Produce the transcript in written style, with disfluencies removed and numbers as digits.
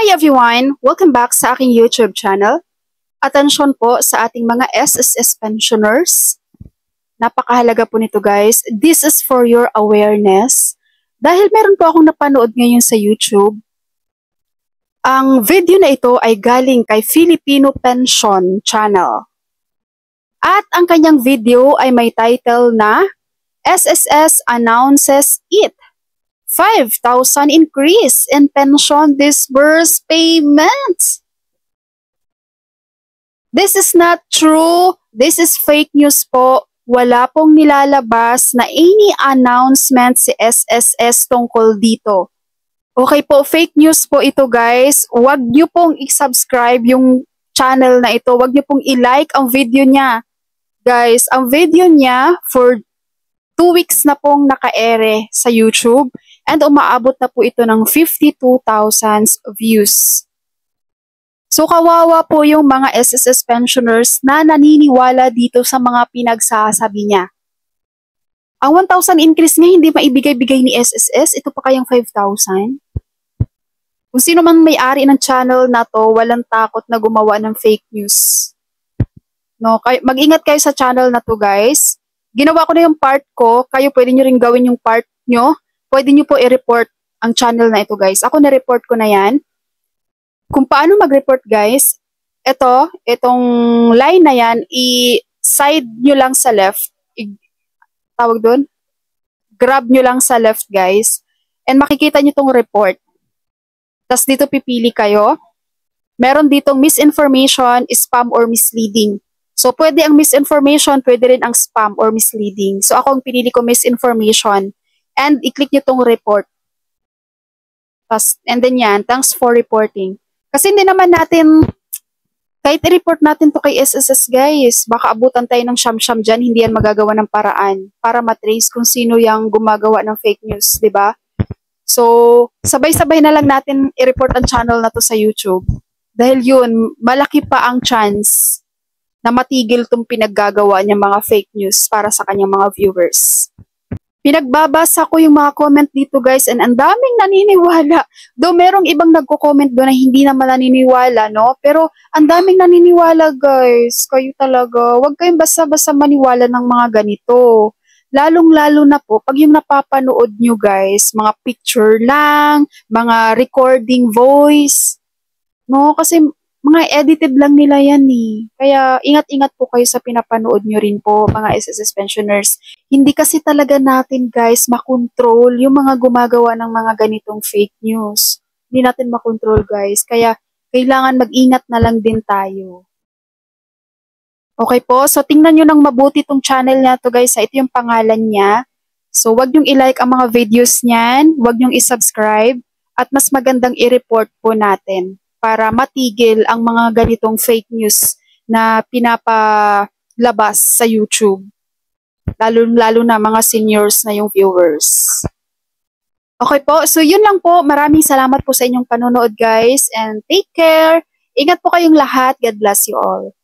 Hi everyone! Welcome back sa aking YouTube channel. Atensyon po sa ating mga SSS pensioners. Napakahalaga po nito guys. This is for your awareness. Dahil meron po akong napanood ngayon sa YouTube. Ang video na ito ay galing kay Filipino Pension Channel. At ang kanyang video ay may title na SSS Announces It. 5,000 increase in pension disbursed payments. This is not true. This is fake news po. Wala pong nilalabas na any announcement si SSS tungkol dito. Okay po, fake news po ito guys. Huwag niyo pong i-subscribe yung channel na ito. Huwag niyo pong i-like ang video niya. Guys, ang video niya for 2 weeks na pong naka-ere sa YouTube. And umaabot na po ito ng 52,000 views. So kawawa po yung mga SSS pensioners na naniniwala dito sa mga pinagsasabi niya. Ang 1,000 increase nga hindi maibigay-bigay ni SSS, ito pa kayang 5,000. Kung sino man may-ari ng channel na to, walang takot na gumawa ng fake news. No, mag-ingat kayo sa channel na to guys. Ginawa ko na yung part ko, kayo pwede nyo rin gawin yung part nyo. Pwede nyo po i-report ang channel na ito guys. Ako na-report ko na yan. Kung paano mag-report guys, itong line na yan, i-side nyo lang sa left. Tawag doon? Grab nyo lang sa left guys. And makikita nyo itong report. Tapos dito pipili kayo. Meron ditong misinformation, spam, or misleading. So pwede ang misinformation, pwede rin ang spam or misleading. So ako ang pinili ko misinformation. And i-click nyo tong report. And then yan, thanks for reporting. Kasi hindi naman natin, kahit i-report natin to kay SSS guys, baka abutan tayo ng siyam-siyam dyan, hindi yan magagawa ng paraan para matrace kung sino yung gumagawa ng fake news, di ba? So, sabay-sabay na lang natin i-report ang channel na to sa YouTube. Dahil yun, malaki pa ang chance na matigil tong pinaggagawa niya mga fake news para sa kanyang mga viewers. Pinagbabasa ko yung mga comment dito guys and ang daming naniniwala. Though merong ibang nagko-comment doon na hindi naman naniniwala, no? Pero ang daming naniniwala guys. Kayo talaga, huwag kayong basta-basta maniwala ng mga ganito. Lalong-lalo na po, pag yung napapanood nyo guys, mga picture lang, mga recording voice. No, kasi mga edited lang nila yan eh. Kaya ingat-ingat po kayo sa pinapanood nyo rin po mga SSS pensioners. Hindi kasi talaga natin guys makontrol yung mga gumagawa ng mga ganitong fake news. Hindi natin makontrol guys. Kaya kailangan mag-ingat na lang din tayo. Okay po, so tingnan nyo ng mabuti itong channel niya to guys. Ito yung pangalan niya. So wag nyong i-like ang mga videos niyan. Wag nyong i-subscribe. At mas magandang i-report po natin para matigil ang mga ganitong fake news na pinapalabas sa YouTube. Lalo na mga seniors na yung viewers. Okay po, so yun lang po. Maraming salamat po sa inyong panonood guys and take care. Ingat po kayong lahat. God bless you all.